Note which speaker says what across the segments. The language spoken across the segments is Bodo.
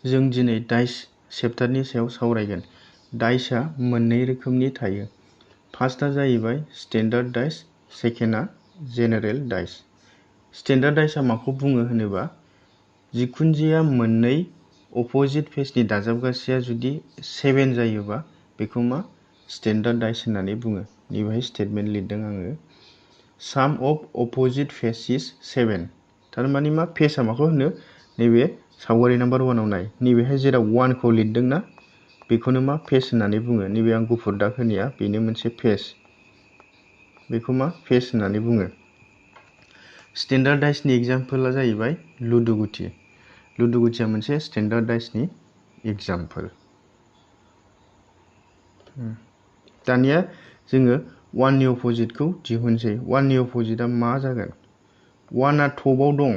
Speaker 1: जों दिनै डाइस चेप्टारनि सायाव सावरायगोन। डाइसआ मोननै रोखोमनि थायो। फार्स्टआ जाहैबाय स्टेन्डार्ड डाइस, सेकेन्डआ जेनेरेल डाइस। स्टेन्डार्ड डाइसआ माखौ बुङो होनोबा जिखुनजाया मोननै अपोजिट फेसनि दाजाबगासेया जुदि 7 जायोबा बेखौ मा स्टेन्डार्ड डाइस होननानै बुङो। नैबेहाय स्टेटमेन्ट लिरदों आङो। साम अफ अपोजिट फेस इज 7। थारमाने मा फेसआ माखौ होनो? नैबे सावगारि नाम्बार 1आव नाय। नैबेहाय जेराव 1 खौ लिरदोंना बेखौनो मा फेस होननानै बुङो। नैबे आं गुफुर दाग होनाया बेनो मोनसे फेस। बेखौ मा फेस होननानै बुङो। स्टेन्डार्ड डाइसनि एग्जाम्पलआ जाहैबाय लुदु गुथि। लुदु गुथिया मोनसे स्टेन्डार्ड डाइसनि एग्जाम्पल। दानिया जोङो 1 नि अपोजिटखौ दिहुनसै। 1 नि अपोजिटआ मा जागोन? 1आ टपआव दं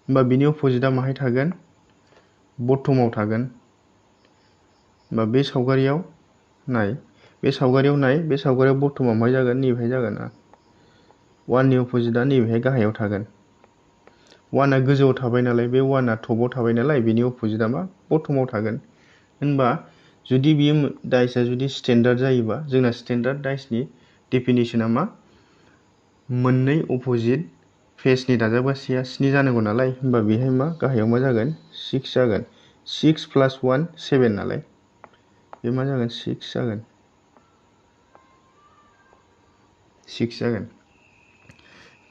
Speaker 1: होमबा बिनि अपोजिटआ माहाय थागोन? बटमाव थागोन। होमबा बे सावगारियाव नाय, बे सावगारियाव बटमाव मा जागोन? नैबेहाय जागोन ना। 1 नि अपोजिटआ नैबेहाय गाहायाव थागोन। 1आ गोजौआव थाबाय नालाय, बे 1आ टपआव थाबाय नालाय, बेनि अपोजिटआ मा बटमाव थागोन। होनबा जुदि बियो डाइसआ जुदि स्टेन्डार्ड जायोबा जोंना स्टेन्डार्ड डाइसनि डेफिनेसना मा? मोननै अपोजिट फेसनि दाजाबगासेया 7 जानांगौ नालाय, होमबा बेहाय मा गाहायाव मा जागोन? 6 जागोन। 6 + 1 7 नालाय, बे मा जागोन? 6 जागोन। 6 जागोन।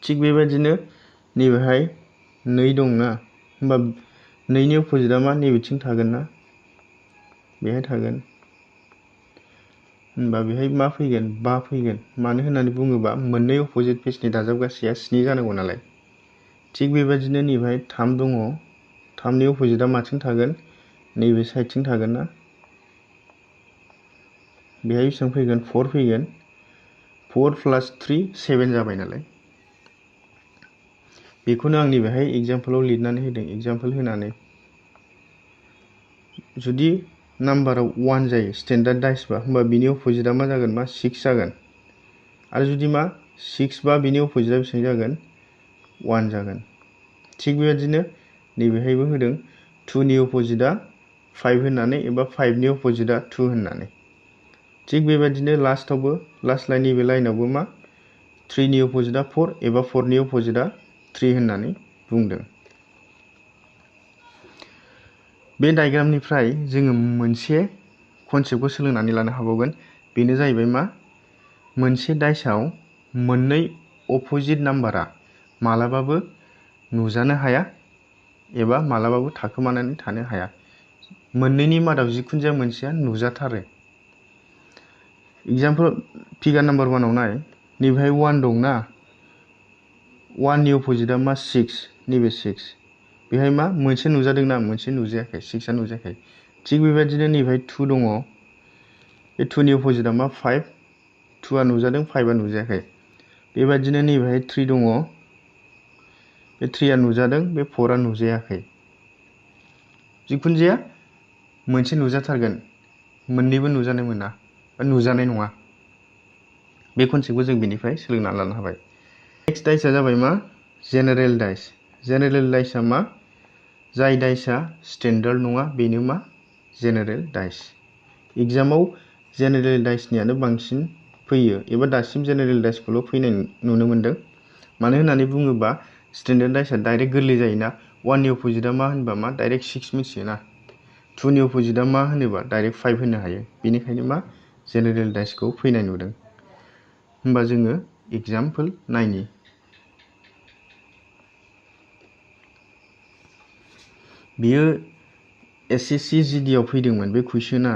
Speaker 1: थिग बेबायदिनो नैबेहाय 2 दंना, होमबा 2 नि अपोजिटआ मा? नैबेथिं थागोन ना, बेहाय थागोन। होनबा बेहाय मा फैगोन? 5 फैगोन। मानो होननानै बुङोबा मोननै अपोजिट फेसनि दाजाबगासेया 7 जानांगौ नालाय। थिग बेबायदिनो नैबेहाय 3 दङ। 3 नि अपोजिटआ माथिं थागोन? नैबे साइडथिं थागोन ना। बेहाय बेसेबां फैगोन? 4 फैगोन। 4 + 3 7 जाबाय नालाय। बेखौनो आं नैबेहाय एग्जाम्पलाव लिरनानै होदों। एग्जाम्पल होनानै जुदि नाम्बाराव 1 जायो स्टेन्डार्ड डाइसबा, होमबा बिनि अपोजिटआ मा जागोन? मा 6 जागोन। आरो जुदि मा 6 बा बिनि अपोजिटआ बेसेबां जागोन? 1 जागोन। थिग बेबायदिनो नैबेहायबो होदों 2 नि अपोजिटआ 5 होननानै एबा 5 नि अपोजिटआ 2 होननानै। थिग बेबायदिनो लास्टआवबो लास्ट लाइन नैबे लाइनावबो मा 3 नि अपोजिटआ 4 एबा 4 नि अपोजिटआ 3 होननानै बुंदों। बे डायग्रामनिफ्राय जोङो मोनसे कनसेप्टखौ सोलोंनानै लानो हाबावगोन। बेनो जाहैबाय मा? मोनसे डाइसआव मोननै अपोजिट नाम्बारा मालाबाबो नुजानो हाया एबा मालाबाबो थाखोमानानै थानो हाया। मोननैनि मादाव जिखुनु जाया मोनसेया नुजाथारो। एग्जाम्पल फिगार नाम्बार 1आव नाय। नैबेहाय 1 दंना, 1 नि अपोजिटआ मा? 6। नैबे 6। बेहाय मा मोनसे नुजादोंना, मोनसे नुजायाखै, 6आ नुजायाखै। थिग बेबायदिनो नैबेहाय 2 दङ। बे 2 नि अपोजिटआ मा? 5। 2आ नुजादों, 5आ नुजायाखै। बेबायदिनो नैबेहाय 3 दङ। बे 3आ नुजादों, बे 4आ नुजायाखै। जिखुनु जाया मोनसे नुजाथारगोन, मोननैबो नुजानो मोना बा नुजानाय नङा। बे कनसेप्टखौ जों बेनिफ्राय सोलोंना लानो हाबाय। नेक्स्ट डाइसआ जाबाय मा? General dice. जेनेरेल डाइसआ मा? जाय डाइसआ स्टेन्डार्ड नङा बेनो मा? जेनेरेल डाइस। एग्जामाव जेनेरेल डाइसनियानो बांसिन फैयो एबा दासिम जेनेरेल डाइसखौल' फैनाय नुनो मोनदों। मानो होननानै बुङोबा स्टेन्डार्ड डाइसआ डाइरेक्ट गोरलै जायोना। 1 नि अपोजिटआ मा होनबा मा डाइरेक्ट 6 मिथियोना। 2 नि अपोजिटआ मा होनोबा डाइरेक्ट 5 होनो हायो। बेनिखायनो मा जेनेरेल डाइसखौ फैनाय नुदों। होमबा जोङो एग्जाम्पल नायनि। बियो SSC GDआव फैदोंमोन बे कुइसना।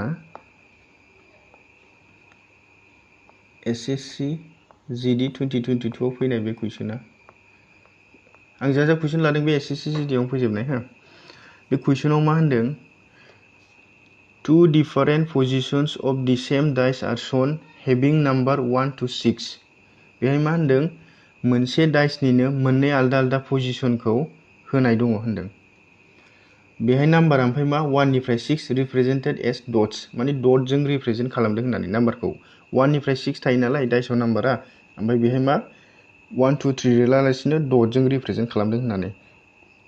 Speaker 1: SSC GD 2022 आव फैनाय बे कुइसना। आं जा कुइसन लादों बे SSC GDआव फैजोबनाय हो। बे कुइसनाव मा होनदों? 2 different positions of the same dice are shown having number 1 to 6. बेहाय मा होनदों? मोनसे डाइसनिनो मोननै आलदा आलदा पजिशनखौ होनाय दङ होनदों। बेहाय नाम्बार ओमफ्राय मा 1 निफ्राय 6 रिप्रेजेन्टेड एस डट्स, माने डटजों रिप्रेजेन्ट खालामदों होननानै नाम्बारखौ। 1 निफ्राय 6 थायो नालाय डाइसआव नाम्बारा, ओमफ्राय बेहाय मा 1 2 3 लागासिनो डटजों रिप्रेजेन्ट खालामदों होननानै।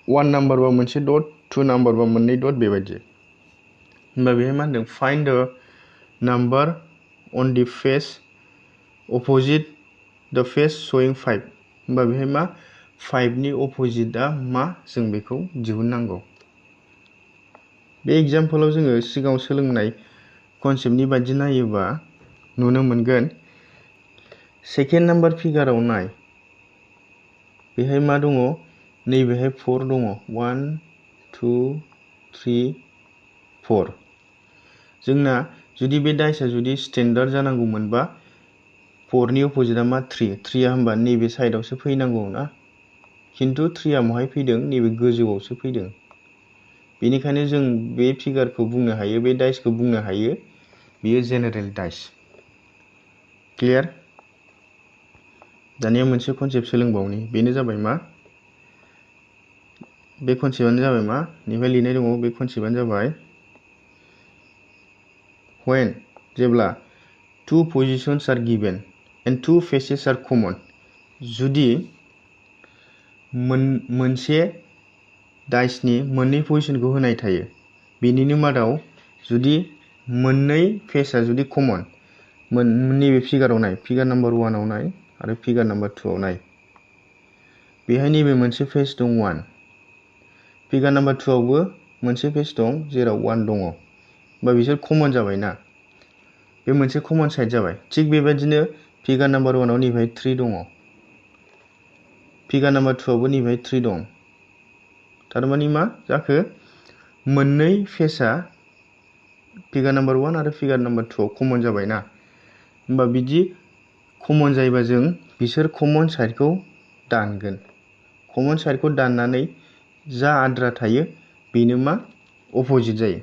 Speaker 1: 1 नाम्बारबा मोनसे डट, 2 नाम्बार बा मोननै डट बेबायदि होनबा बेहाय मा होनदों फाइन्ड द नाम्बार अन दि फेस अपोजिट द फेस शयिं 5 होनबा बेहाय मा 5 नि अपोजिटआ मा जों बेखौ दिहुननांगौ बे एग्जाम्पलाव जोङो सिगाङाव सोलोंनाय कनसेप्टनि बायदि नायोबा नुनो मोनगोन सेकेन्ड नाम्बार फिगाराव नाय बेहाय मा दङ नैबेहाय 4 दङ 1 2 3 4 जोंना जुदि बे डाइसआ जुदि स्टेन्डार्ड जानांगौमोनबा 4 नि अपोजिटआ मा 3 आ होमबा नैबे साइडआवसो फैनांगौ ना खिन्थु 3 आ महाय फैदों नैबे गोजौआवसो फैदों बेनिखायनो जों बे फिगारखौ बुंनो हायो बे डाइसखौ बुंनो हायो बेयो जेनेरेल डाइस क्लियार दानिया मोनसे कनसेप्ट सोलोंबावनि बेनो जाबाय मा बे कनसेप्टआनो जाबाय मा निफ्राय लिरनाय दङ बे कनसेप्टआनो जाबाय when जेब्ला two positions are given and two faces are common जुदि मोनसे डाइसनि मोननै पजिशनखौ होनाय थायो बेनिनो मादाव जुदि मोननै फेसआ जुदि कमन नैबे फिगाराव नाय फिगार नाम्बार 1 आव नाय आरो फिगार नाम्बार 2 आव नाय बेहाय नैबे मोनसे फेस दं 1 फिगार नाम्बार 2 आवबो मोनसे फेस दं जेराव 1 दङ होमबा बिसोर कमन जाबाय ना बे मोनसे कमन साइड जाबाय थिग बेबायदिनो फिगार नाम्बार 1 आव नैबेहाय 3 दङ फिगार नाम्बार 2 आवबो नैबेहाय 3 दं थारमाने मा जाखो मोननै फेसआ फिगार नाम्बार 1 आरो फिगार नाम्बार 2 आव कमन जाबाय ना होमबा बिदि कमन जायोबा जों बिसोर कमन साइडखौ दानगोन कमन साइडखौ दाननानै जा आद्रा थायो बेनो मा अपोजिट जायो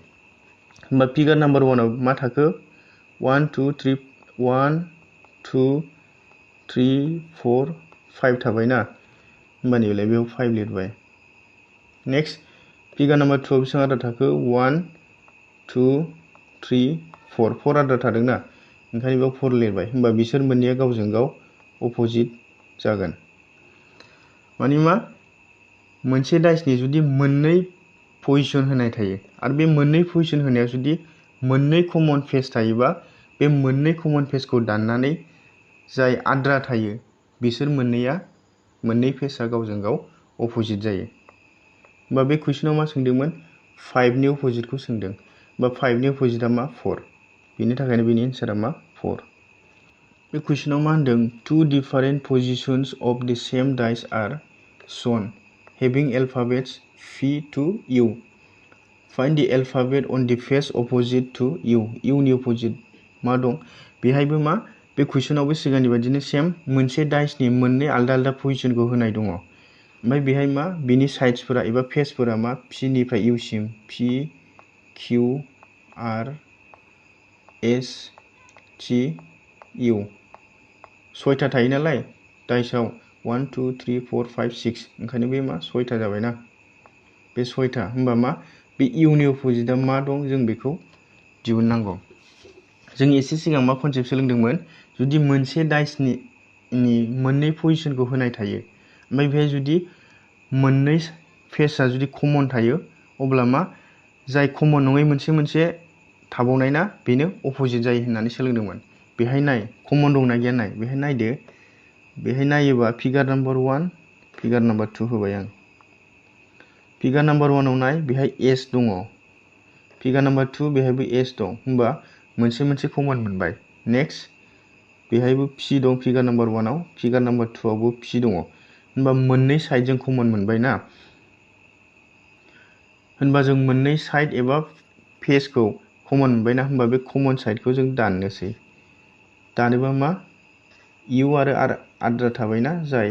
Speaker 1: होमबा फिगार नाम्बार 1 आव मा थाखो 1 2 3 1 2 3 4 5 थाबाय ना होमबा नैबेलाय बेयाव 5 लिरबाय नेक्स्ट फिगार नाम्बार 2 आव बेसेबां आद्रा थाखो 1 2 3 4 4 आद्रा थादों ना ओंखायनो बेयाव 4 लिरबाय होमबा बिसोर मोननैया गावजों गाव अपोजिट जागोन माने मा मोनसे डाइसनि जुदि मोननै पजिशन होनाय थायो आरो बे मोननै पजिशन होनायाव जुदि मोननै कमन फेस थायोबा बे मोननै कमन फेसखौ दाननानै जाय आद्रा थायो बिसोर मोननै फेसआ गावजों गाव अपोजिट जायो होमबा बे कुइसनाव मा सोंदोंमोन 5 नि अपोजिटखौ सोंदों होमबा 5 नि अपोजिटआ मा 4 बेनि थाखायनो बेनि एन्सारा मा 4 बे कुइसनाव मा होनदों two different positions of the same dice are shown having alphabets P to U find the alphabet on the face opposite to U U नि अपोजिट मा दं बेहायबो मा बे कुइसनावबो सिगांनि बायदिनो सेम मोनसे डाइसनि मोननै आलदा आलदा पजिशनखौ होनाय दङ ओमफ्राय बेहाय मा बिनि साइड्सफोरा एबा फेसफोरा मा P निफ्राय U सिम P Q R S T U 6टा थायो नालाय डाइसआव 1 2 3 4 5 6 ओंखायनो बे मा 6टा जाबायना बे 6टा होमबा मा बे इउनि अपोजिटआ मा दं जों बेखौ दिहुननांगौ जों एसे सिगां मा कनसेप्ट सोलोंदोंमोन जुदि मोनसे डाइसनि मोननै पजिशनखौ होनाय थायो ओमफ्राय बेहाय जुदि मोननै फेसआ जुदि कमन थायो अब्ला मा जाय कमन नङै मोनसे थाबावनाय ना बेनो अपोजिट जायो होननानै सोलोंदोंमोन बेहाय नाय कमन दंना गैया नाय बेहाय नायदो बेहाय नायोबा फिगार नाम्बार 1 फिगार नाम्बार 2 होबाय आं फिगार नाम्बार 1 आव नाय बेहाय S दङ फिगार नाम्बार 2 बेहायबो S दं होमबा मोनसे कमन मोनबाय नेक्स्ट बेहायबो P दं फिगार नाम्बार 1 आव फिगार नाम्बार 2 आवबो P दङ होनबा मोननै साइडजों कमन मोनबाय ना होनबा जों मोननै साइड एबा फेसखौ कमन मोनबाय ना होनबा बे कमन साइडखौ जों दाननोसै दानोबा मा U आरो आद्रा थाबायना जाय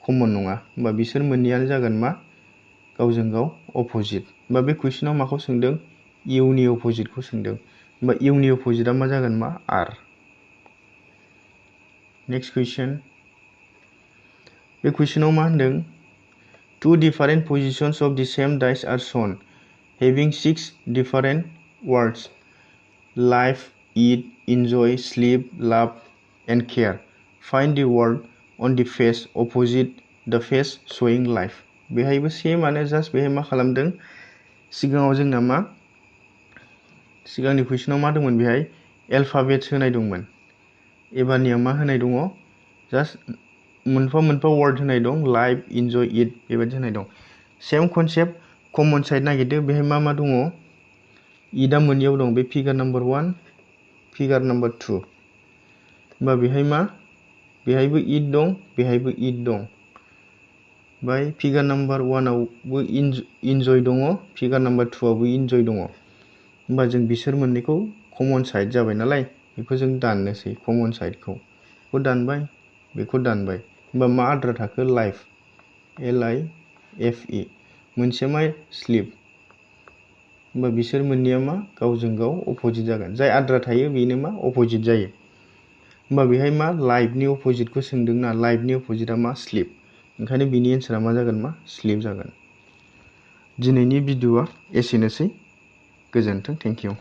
Speaker 1: कमन नङा होनबा बिसोर मोननैयानो जागोन मा गावजों गाव अपोजिट होनबा बे कुइसनाव माखौ सोंदों U नि अपोजिटखौ सोंदों होनबा U नि अपोजिटआ मा जागोन मा R नेक्स्ट कुइसन बे कुइसनाव मा होनदों two different positions of the same dice are shown having 6 different words live eat enjoy sleep love and care find the word on the face opposite the face showing life बेहायबो सेमानो जास्ट बेहाय मा खालामदों सिगाङाव जोंना मा सिगांनि कुइसनाव मा दंमोन बेहाय एल्फाबेट्स होनाय दंमोन एबारनिया मा होनाय दङ जास्ट मोनफा मोनफा वार्ड होनाय दं लाइफ इन्जय इट बेबायदि होनाय दं सेम कनसेप्ट कमन साइड नागिरदो बेहाय मा मा दङ इटआ मोननैयाव दं बे फिगार नाम्बार 1 फिगार नाम्बार 2 होमबा बेहाय मा बेहायबो इट दं बेहायबो इट दं ओमफ्राय फिगार नाम्बार 1 आवबो इन्जय दङ फिगार नाम्बार 2 आवबो इन्जय दङ होमबा जों बिसोर मोननैखौ कमन साइड जाबाय नालाय बेखौ जों दाननोसै कमन साइडखौ बेखौ दानबाय बेखौ दानबाय होमबा मा आद्रा थाखो लाइफ LIFE मोनसे मा स्लिप होमबा बिसोर मोननैया मा गावजों गाव अपोजिट जागोन जाय आद्रा थायो बेनो मा अपोजिट जायो होमबा बेहाय मा लाइफनि अपोजिटखौ सोंदोंना लाइफनि अपोजिटआ मा स्लिप ओंखायनो बिनि एन्सारा मा जागोन मा स्लिप जागोन दिनैनि भिडिअआ एसेनोसै गोजोन्थों थेंक इउ